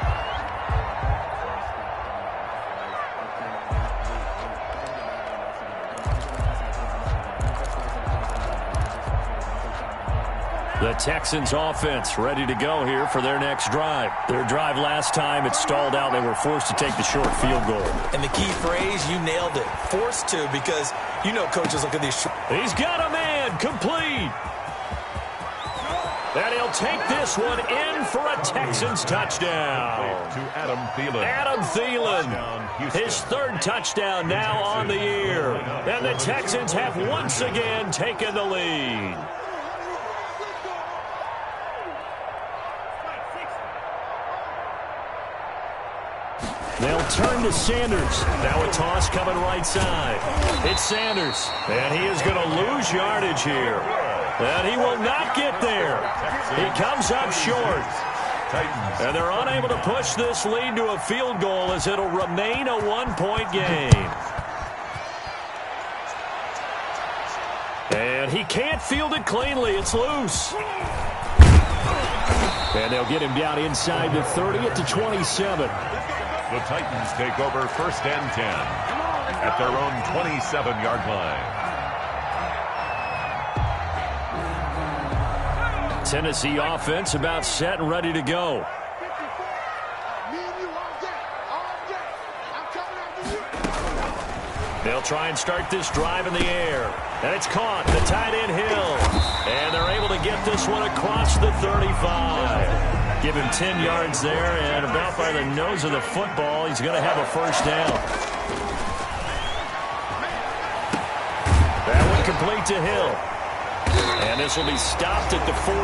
The Texans offense ready to go here for their next drive. Their drive last time, it stalled out. They were forced to take the short field goal. And the key phrase, you nailed it. Forced to, because you know coaches look at these. He's got a man, complete. And he'll take this one in for a Texans touchdown. To Adam Thielen. Adam Thielen, his third touchdown now on the year. And the Texans have once again taken the lead. They'll turn to Sanders. Now a toss coming right side. It's Sanders, and he is going to lose yardage here. And he will not get there. He comes up short. And they're unable to push this lead to a field goal as it'll remain a one-point game. And he can't field it cleanly. It's loose. And they'll get him down inside the 30 at the 27. The Titans take over first and 10 at their own 27-yard line. Tennessee offense about set and ready to go. They'll try and start this drive in the air. And it's caught. The tight end Hill. And they're able to get this one across the 35. Give him 10 yards there, and about by the nose of the football, he's going to have a first down. That one complete to Hill. And this will be stopped at the 44.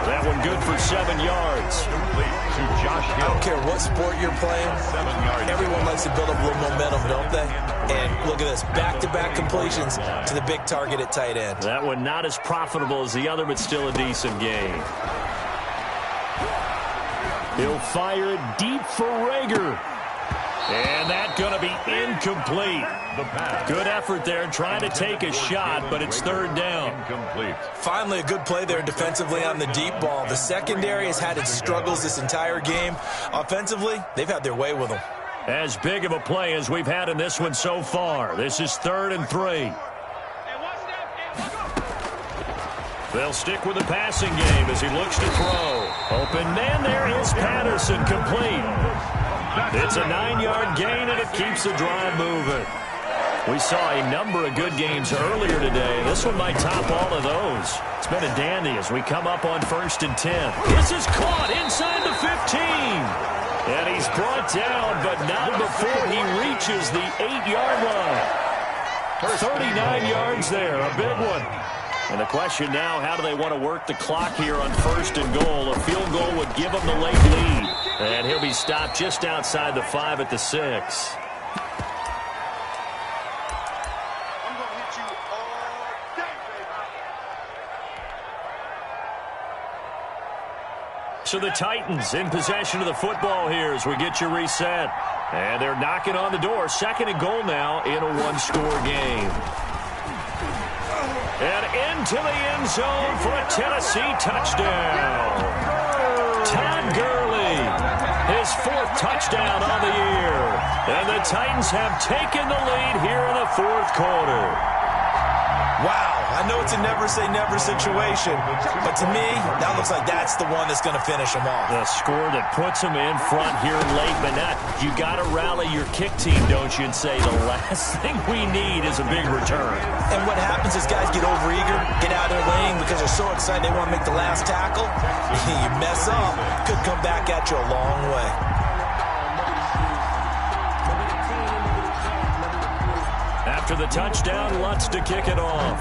That one good for 7 yards. To Josh Hill. I don't care what sport you're playing. 7 yards. Everyone likes to build up a little momentum, don't they? And look at this, back-to-back completions to the big target at tight end. That one not as profitable as the other, but still a decent game. He'll fire it deep for Rager. And that's going to be incomplete. The pass. Good effort there, trying to take a shot, but it's third down. Incomplete. Finally, a good play there defensively on the deep ball. The secondary has had its struggles this entire game. Offensively, they've had their way with them. As big of a play as we've had in this one so far. This is 3rd and 3. They'll stick with the passing game as he looks to throw. Open man there is Patterson, complete. It's a 9-yard gain, and it keeps the drive moving. We saw a number of good games earlier today. This one might top all of those. It's been a dandy as we come up on 1st and 10. This is caught inside the 15. And he's brought down, but not before he reaches the 8-yard line. 39 yards there, a big one. And the question now, how do they want to work the clock here on 1st and goal? A field goal would give them the late lead. And he'll be stopped just outside the 5 at the 6. So the Titans in possession of the football here as we get you reset. And they're knocking on the door. 2nd and goal now in a 1-score game. And into the end zone for a Tennessee touchdown. Todd Gurley, his 4th touchdown on the year. And the Titans have taken the lead here in the 4th quarter. Wow, I know it's a never-say-never situation, but to me, that looks like that's the one that's going to finish them off. The score that puts them in front here late, but not. You got to rally your kick team, don't you, and say the last thing we need is a big return. And what happens is guys get overeager, get out of their lane because they're so excited they want to make the last tackle. You mess up, could come back at you a long way. After the touchdown, Lutz to kick it off.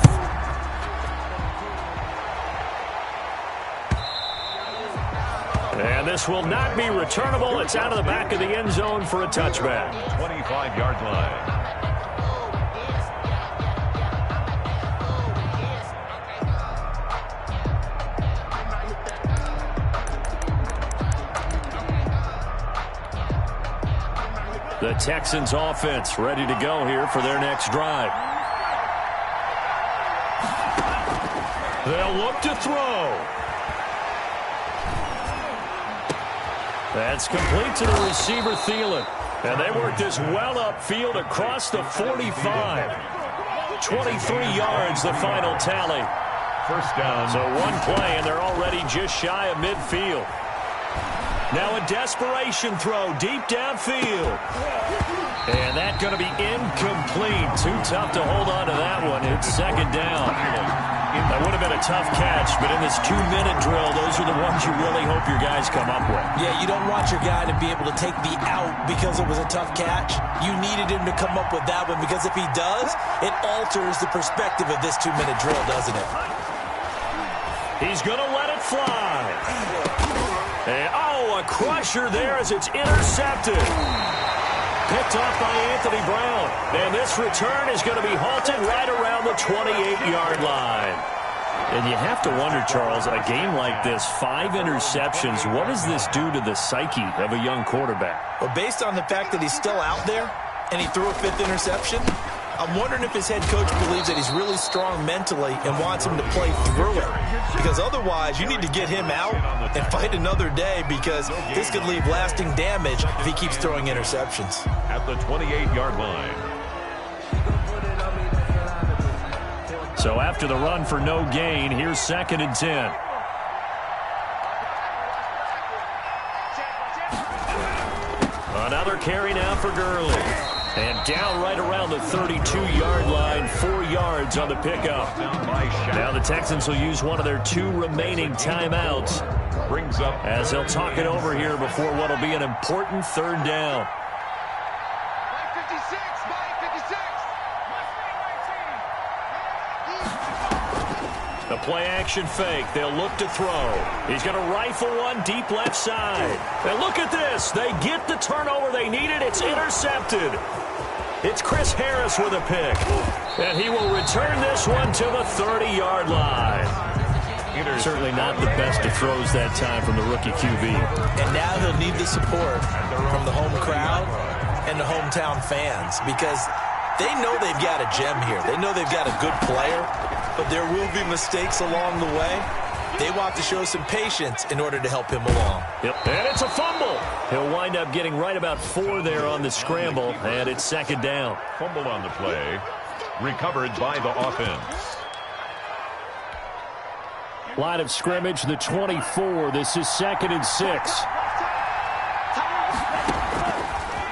And this will not be returnable. It's out of the back of the end zone for a touchback. 25-yard line. The Texans offense ready to go here for their next drive. They'll look to throw. That's complete to the receiver, Thielen. And they work this well upfield across the 45. 23 yards, the final tally. First down. So one play, and they're already just shy of midfield. Now a desperation throw deep downfield. And that's going to be incomplete. Too tough to hold on to that one. It's 2nd down. That would have been a tough catch, but in this 2-minute drill, those are the ones you really hope your guys come up with. Yeah, you don't want your guy to be able to take the out because it was a tough catch. You needed him to come up with that one because if he does, it alters the perspective of this 2-minute drill, doesn't it? He's going to let it fly. And, a crusher there as it's intercepted. Picked off by Anthony Brown. And this return is going to be halted right around the 28-yard line. And you have to wonder, Charles, a game like this, 5 interceptions, what does this do to the psyche of a young quarterback? Well, based on the fact that he's still out there and he threw a 5th interception, I'm wondering if his head coach believes that he's really strong mentally and wants him to play through it. Because otherwise, you need to get him out and fight another day because this could leave lasting damage if he keeps throwing interceptions. At the 28-yard line. So after the run for no gain, here's 2nd and 10. Another carry now for Gurley. And down right around the 32-yard line, 4 yards on the pickup. Now the Texans will use one of their 2 remaining timeouts. Brings up as they'll talk it over here before what will be an important 3rd down. The play-action fake. They'll look to throw. He's going to rifle one deep left side. And look at this. They get the turnover they needed. It's intercepted. It's Chris Harris with a pick. And he will return this one to the 30-yard line. Certainly not the best of throws that time from the rookie QB. And now he'll need the support from the home crowd and the hometown fans because they know they've got a gem here. They know they've got a good player, but there will be mistakes along the way. They want to show some patience in order to help him along. Yep, and it's a fumble. He'll wind up getting right about 4 there on the scramble, and it's 2nd down. Fumble on the play, recovered by the offense. Line of scrimmage, the 24. This is 2nd and 6.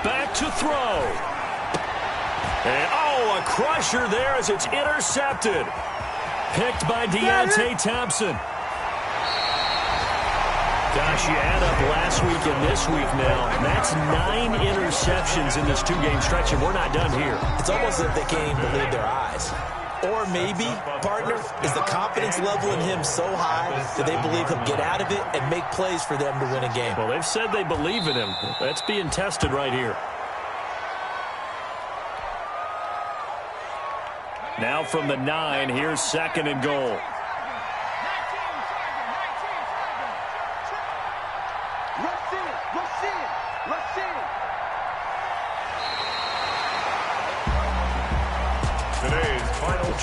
Back to throw. And, a crusher there as it's intercepted. Picked by Deontay Thompson. Gosh, you add up last week and this week now. That's 9 interceptions in this 2-game stretch, and we're not done here. It's almost as if they can't even believe their eyes. Or maybe, partner, is the confidence level in him so high that they believe he'll get out of it and make plays for them to win a game. Well, they've said they believe in him. That's being tested right here. Now from the 9, here's 2nd and goal.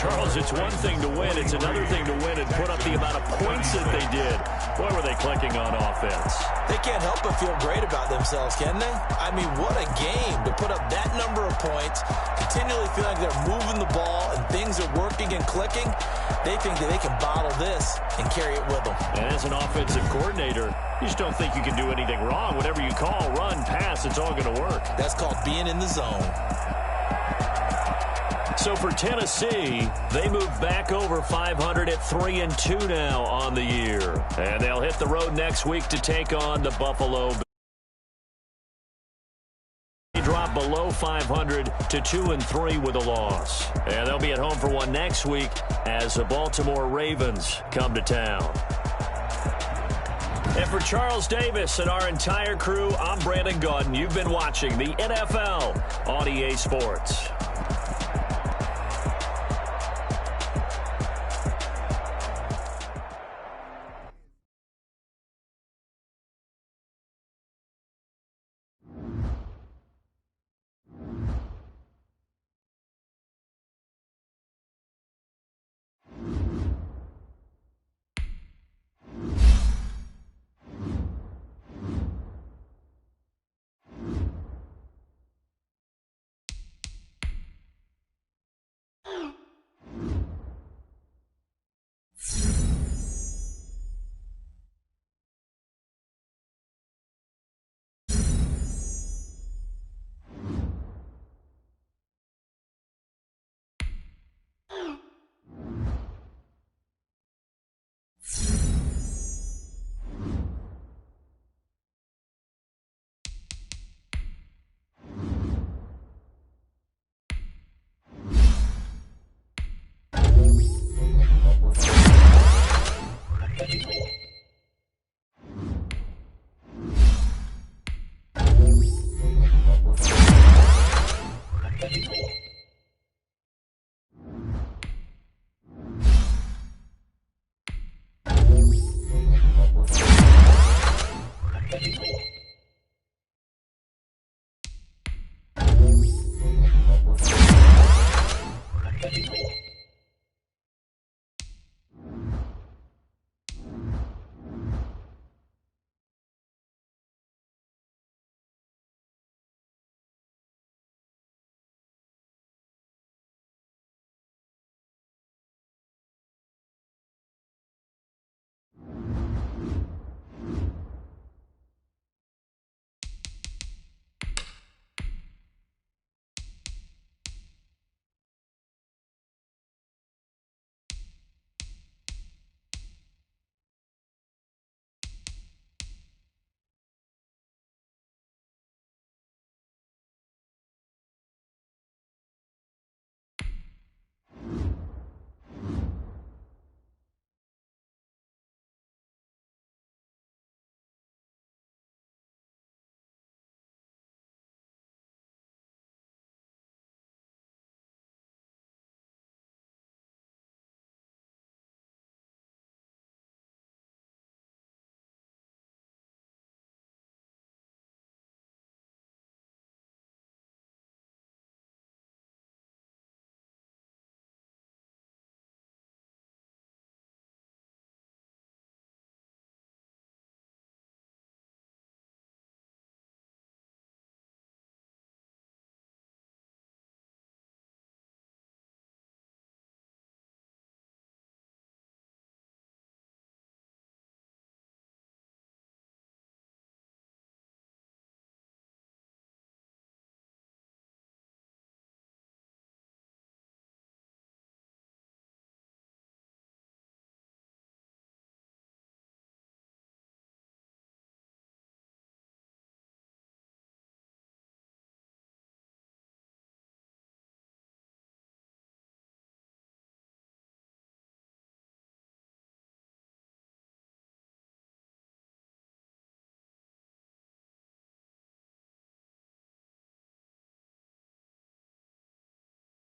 Charles, it's one thing to win. It's another thing to win and put up the amount of points that they did. Boy, were they clicking on offense. They can't help but feel great about themselves, can they? I mean, what a game to put up that number of points, continually feeling like they're moving the ball and things are working and clicking. They think that they can bottle this and carry it with them. And as an offensive coordinator, you just don't think you can do anything wrong. Whatever you call, run, pass, it's all going to work. That's called being in the zone. So for Tennessee, they move back over 500 at 3-2 now on the year. And they'll hit the road next week to take on the Buffalo Bills. They drop below 500 to 2-3 with a loss. And they'll be at home for one next week as the Baltimore Ravens come to town. And for Charles Davis and our entire crew, I'm Brandon Gaudin. You've been watching the NFL on EA Sports.